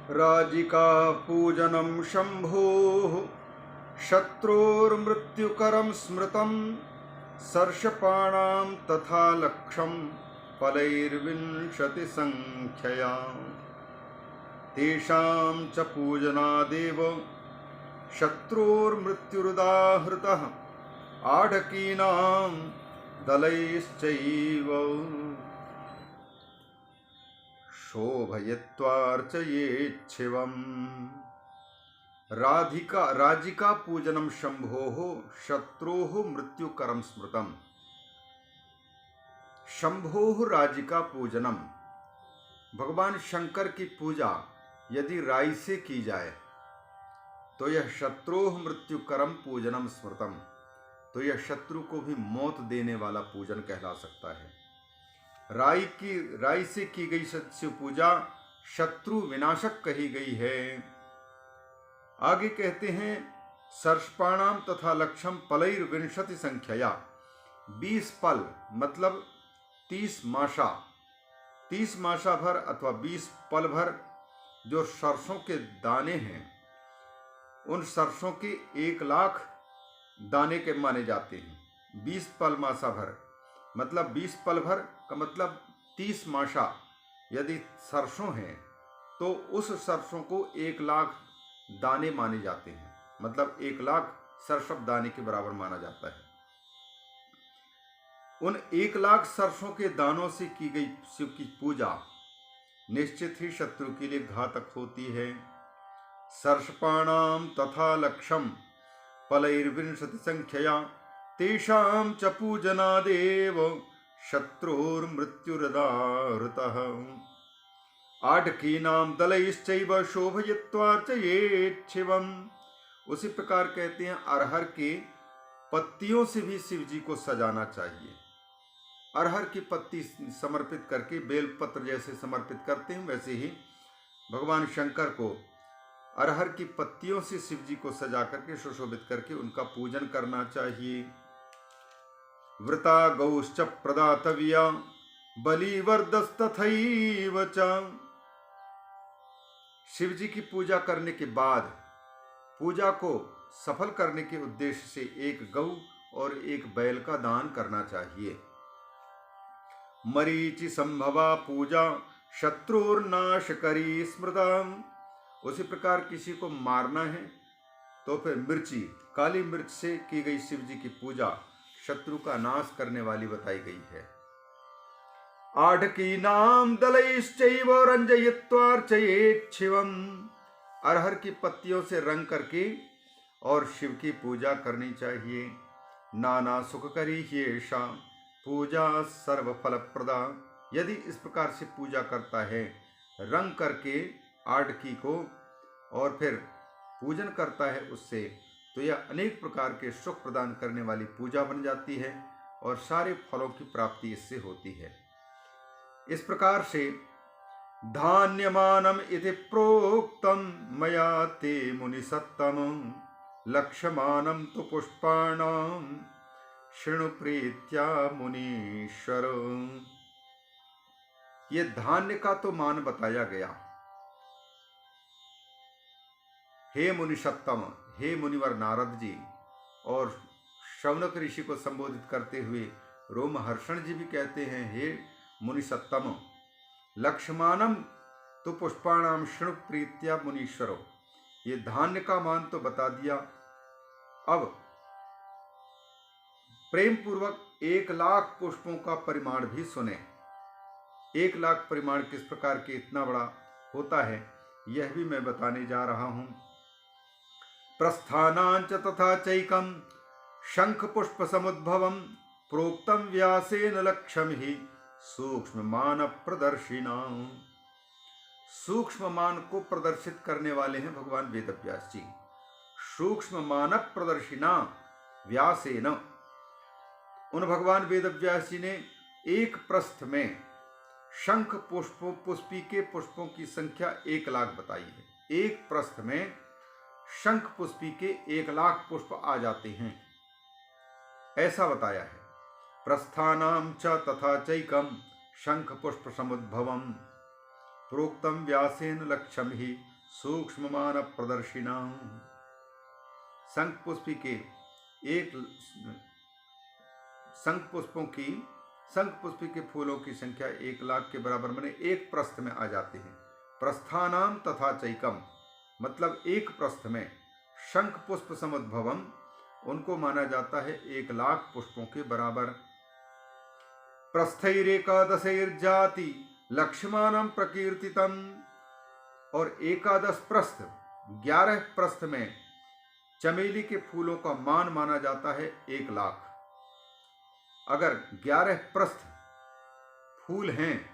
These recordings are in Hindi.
राजिका पूजनं शम्भोः शत्रोर्मृत्युकरं स्मृतं सर्षपाणां तथा लक्षं फलैर्विंशतिसंख्यया तेषां च पूजनादेव शत्रोर्मृत्युरुदाहृतः आढकीनां दलैश्चैव शोभयित्वार्चयेच्छिवम्। राजिका पूजनम शंभोः शत्रोः मृत्युकरम स्मृतम। शंभोः राजिका पूजनम, भगवान शंकर की पूजा यदि राई से की जाए तो यह शत्रोः मृत्युकरम पूजनम स्मृतम, तो यह शत्रु को भी मौत देने वाला पूजन कहला सकता है। राई से की गई शिव पूजा शत्रु विनाशक कही गई है। आगे कहते हैं सर्षपाणाम तथा लक्षम पलैर्विंशति संख्यया, 20 पल मतलब 30 मासा, 30 मासा भर अथवा 20 पल भर जो सरसों के दाने हैं, उन सरसों के 1 लाख दाने के माने जाते हैं। 20 पल मासा भर मतलब 20 पल भर का मतलब 30 मासा यदि सरसों हैं तो उस सरसों को 1 लाख दाने माने जाते हैं, मतलब 1 लाख सरसों दाने के बराबर माना जाता है। उन 1 लाख सरसों के दानों से की गई शिव की पूजा निश्चित ही शत्रु के लिए घातक होती है। सर्षपाणाम तथा लक्षम फलैर्विंशति संख्यया तेषां च पूजनादेव शत्रुर्मृत्युरदाहृतः आढकीनां दलैश्चैव शोभयित्वार्चयेच्छिवम्। उसी प्रकार कहते हैं अरहर के पत्तियों से भी शिव जी को सजाना चाहिए। अरहर की पत्ती समर्पित करके बेलपत्र जैसे समर्पित करते हैं, वैसे ही भगवान शंकर को अरहर की पत्तियों से शिव जी को सजा करके सुशोभित करके उनका पूजन करना चाहिए। वृता गौश्च प्रदातव्या बलिवर्दस्तथैव च। शिव जी की पूजा करने के बाद पूजा को सफल करने के उद्देश्य से 1 गौ और 1 बैल का दान करना चाहिए। मरीचि संभवा पूजा शत्रुर्नाशकरी स्मृता। उसी प्रकार किसी को मारना है तो फिर मिर्ची, काली मिर्च से की गई शिव जी की पूजा शत्रु का नाश करने वाली बताई गई है। आढकीनां दलैश्चैव रंजयित्वार्चयेच्छिवम्। अरहर की पत्तियों से रंग करके और शिव की पूजा करनी चाहिए। नाना सुखकरी ह्येषा पूजा सर्वफलप्रदा। यदि इस प्रकार से पूजा करता है, रंग करके आढकी को और फिर पूजन करता है उससे, तो यह अनेक प्रकार के सुख प्रदान करने वाली पूजा बन जाती है और सारे फलों की प्राप्ति इससे होती है। इस प्रकार से धान्यमानम इति प्रोक्तम मया ते मुनिसत्तम लक्ष्यमानम तु पुष्पाणाम शृणु प्रीत्या मुनीश्वर। ये धान्य का तो मान बताया गया। हे मुनिसत्तम, हे मुनिवर नारद जी, और शौनक ऋषि को संबोधित करते हुए रोमहर्षण जी भी कहते हैं, हे मुनिसत्तम लक्ष्यमानम तो पुष्पाणाम शृणु प्रीत्या मुनीश्वरो। ये धान्य का मान तो बता दिया, अब प्रेम पूर्वक 1 लाख पुष्पों का परिमाण भी सुने। 1 लाख परिमाण किस प्रकार के इतना बड़ा होता है यह भी मैं बताने जा रहा हूं। प्रस्थानांच तथा चैकम शंख पुष्प समुद्भवम प्रोक्तम व्यासेन लक्ष्यम ही सूक्ष्म मान प्रदर्शिना। सूक्ष्म मान को प्रदर्शित करने वाले हैं भगवान वेदव्यास जी। सूक्ष्म मान प्रदर्शिना व्यासेन, उन भगवान वेदव्यास जी ने 1 प्रस्थ में शंख पुष्पी के पुष्पों की संख्या 1 लाख बताई है। 1 प्रस्थ में शंख पुष्पी के 1 लाख पुष्प आ जाते हैं, ऐसा बताया है। प्रस्थानां च तथा चैकम शंख पुष्प समुद्भवम प्रोक्तम व्यासेन लक्ष्यम ही सूक्ष्ममान प्रदर्शिनां। शंख पुष्पी के एक शंख पुष्पी के फूलों की संख्या 1,00,000 के बराबर माने एक प्रस्थ में आ जाते हैं। प्रस्थानाम तथा चैकम मतलब एक प्रस्थ में शंख पुष्प समुद्भवम उनको माना जाता है 1,00,000 पुष्पों के बराबर। प्रस्थैरेकादशैर्जाति लक्ष्मानम प्रकीर्तितम और 11 प्रस्थ 11 प्रस्थ में चमेली के फूलों का मान माना जाता है 1,00,000। अगर 11 प्रस्थ फूल हैं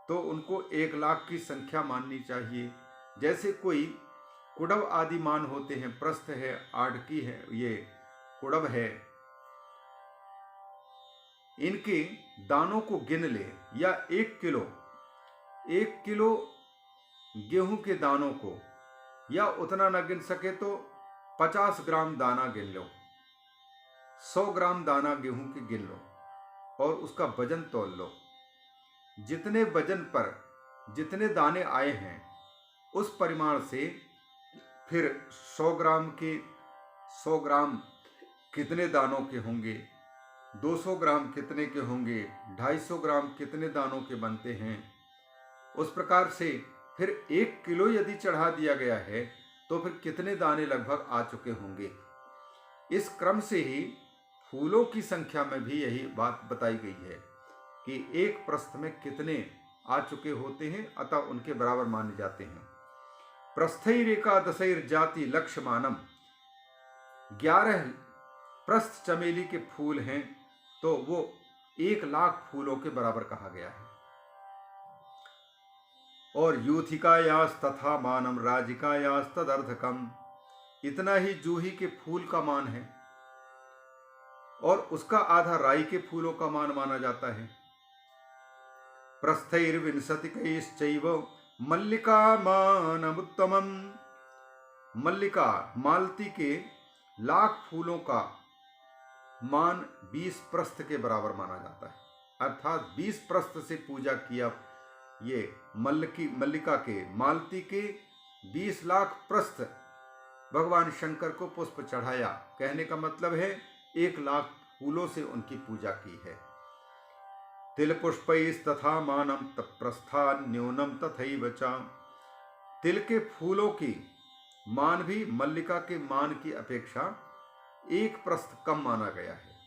तो उनको 1,00,000 की संख्या माननी चाहिए। जैसे कोई कुड़ब आदि मान होते हैं, प्रस्थ है, आड़की है, ये कुड़ब है, इनके दानों को गिन ले या 1 किलो गेहूं के दानों को, या उतना न गिन सके तो 50 ग्राम दाना गिन लो, 100 ग्राम दाना गेहूं के गिन लो और उसका वजन तौल लो। जितने वजन पर जितने दाने आए हैं उस परिमाण से फिर 100 ग्राम कितने दानों के होंगे, 200 ग्राम कितने के होंगे, 250 ग्राम कितने दानों के बनते हैं। उस प्रकार से फिर 1 किलो यदि चढ़ा दिया गया है तो फिर कितने दाने लगभग आ चुके होंगे। इस क्रम से ही फूलों की संख्या में भी यही बात बताई गई है कि एक प्रस्थ में कितने आ चुके होते हैं, अतः उनके बराबर माने जाते हैं। प्रस्थैरेकादशैर्जाति लक्ष्यमानम 11 प्रस्थ चमेली के फूल हैं तो वो 1,00,000 फूलों के बराबर कहा गया है। और यूथिकायास तथा मानम राजिकायास तदर्थकम, इतना ही जूही के फूल का मान है और उसका आधा राई के फूलों का मान माना जाता है। प्रस्थैर्विंशतिकैश्चैव मल्लिका मानमुत्तमम, मल्लिका मालती के 1,00,000 फूलों का मान 20 प्रस्थ के बराबर माना जाता है। अर्थात 20 प्रस्थ से पूजा किया, ये मल्लिका के मालती के 20,00,000 प्रस्थ भगवान शंकर को पुष्प चढ़ाया, कहने का मतलब है 1,00,000 फूलों से उनकी पूजा की है। तिल पुष्पैस्तथा मानम प्रस्थान न्यूनम तथैव च, तिल के फूलों की मान भी मल्लिका के मान की अपेक्षा 1 प्रस्थ कम माना गया है।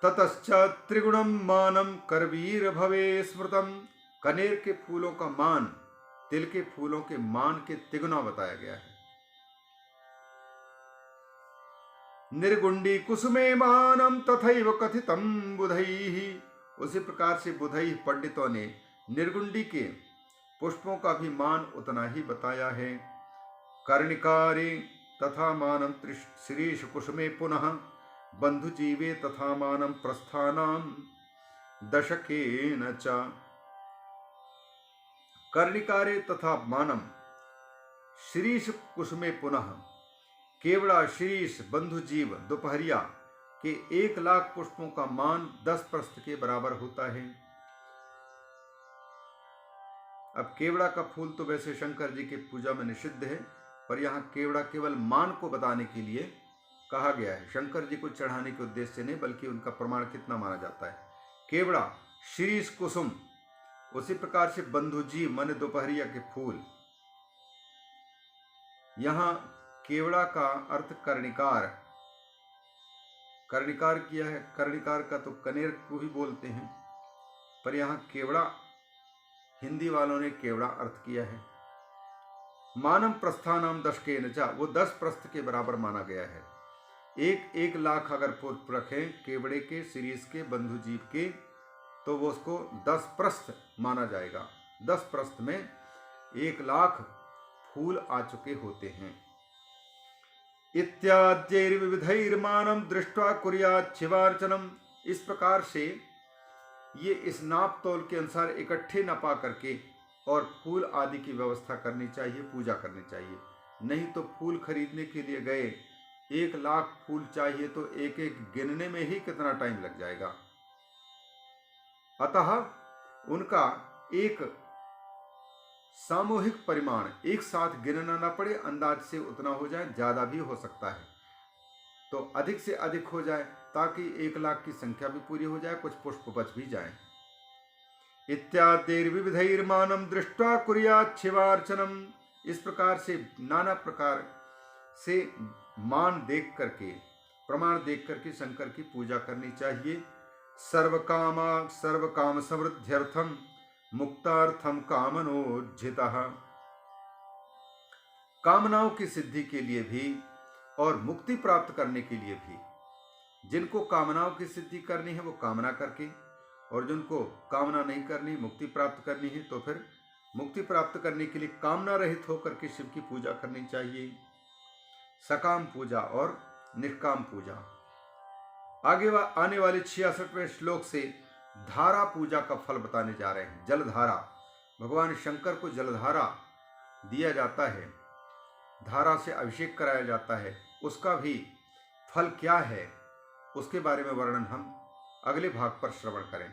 ततश्च त्रिगुणम मानम करवीर भवे स्मृतम, कनेर के फूलों का मान तिल के फूलों के मान के तिगुना बताया गया है। निर्गुंडी कुसुमे मानम तथैव कथितम बुधैः, उसी प्रकार से बुधैः पंडितों ने निर्गुंडी के पुष्पों का भी मान उतना ही बताया है। कर्णिकारे तथा मानम श्रीश कुसुमे पुनः बंधुजीवे तथा मानम प्रस्थानाम दशकेन च, कर्णिकारे तथा मानम श्रीश कुसुमे पुनः, केवड़ा शीश बंधुजीव दोपहरिया के 1,00,000 पुष्पों का मान 10 प्रस्थ के बराबर होता है। अब केवड़ा का फूल तो वैसे शंकर जी की पूजा में निषिद्ध है, पर यहाँ केवड़ा केवल मान को बताने के लिए कहा गया है, शंकर जी को चढ़ाने के उद्देश्य से नहीं, बल्कि उनका प्रमाण कितना माना जाता है। केवड़ा शीश कुसुम, उसी प्रकार से बंधुजीव माने दोपहरिया के फूल। यहाँ केवड़ा का अर्थ कर्णिकार किया है। कर्णिकार का तो कनेर को ही बोलते हैं, पर यहाँ केवड़ा हिंदी वालों ने केवड़ा अर्थ किया है। मानम प्रस्थानम दशकेन च, वो 10 प्रस्थ के बराबर माना गया है। 1,00,000 अगर पुष्प रखें केवड़े के, शिरीष के, बंधुजीव के, तो वो उसको 10 प्रस्थ माना जाएगा। 10 प्रस्थ में 1,00,000 फूल आ चुके होते हैं। इत्याद्यैर्विविधैर्मानं दृष्ट्वा कुर्यात् शिवार्चनम, इस प्रकार से ये इस नाप तोल के अनुसार इकट्ठे नपा करके और फूल आदि की व्यवस्था करनी चाहिए, पूजा करनी चाहिए। नहीं तो फूल खरीदने के लिए गए, 1,00,000 फूल चाहिए तो एक एक गिनने में ही कितना टाइम लग जाएगा। अतः उनका एक सामूहिक परिमाण एक साथ गिनना ना पड़े, अंदाज से उतना हो जाए, ज़्यादा भी हो सकता है तो अधिक से अधिक हो जाए, ताकि 1,00,000 की संख्या भी पूरी हो जाए, कुछ पुष्प बच भी जाए। इत्यादिर्विविधैर्मानं दृष्ट्वा कुर्यात् शिवार्चनम। इस प्रकार से नाना प्रकार से मान देख करके, प्रमाण देख करके शंकर की पूजा करनी चाहिए। सर्व काम समृद्ध्यर्थम मुक्तार्थम कामनोज्झितः। कामनाओं की सिद्धि के लिए भी और मुक्ति प्राप्त करने के लिए भी, जिनको कामनाओं की सिद्धि करनी है वो कामना करके, और जिनको कामना नहीं करनी, मुक्ति प्राप्त करनी है, तो फिर मुक्ति प्राप्त करने के लिए कामना रहित होकर के शिव की पूजा करनी चाहिए। सकाम पूजा और निष्काम पूजा। आगे आने वाले 66वें श्लोक से धारा पूजा का फल बताने जा रहे हैं। जलधारा, भगवान शंकर को जलधारा दिया जाता है, धारा से अभिषेक कराया जाता है, उसका भी फल क्या है उसके बारे में वर्णन हम अगले भाग पर श्रवण करें।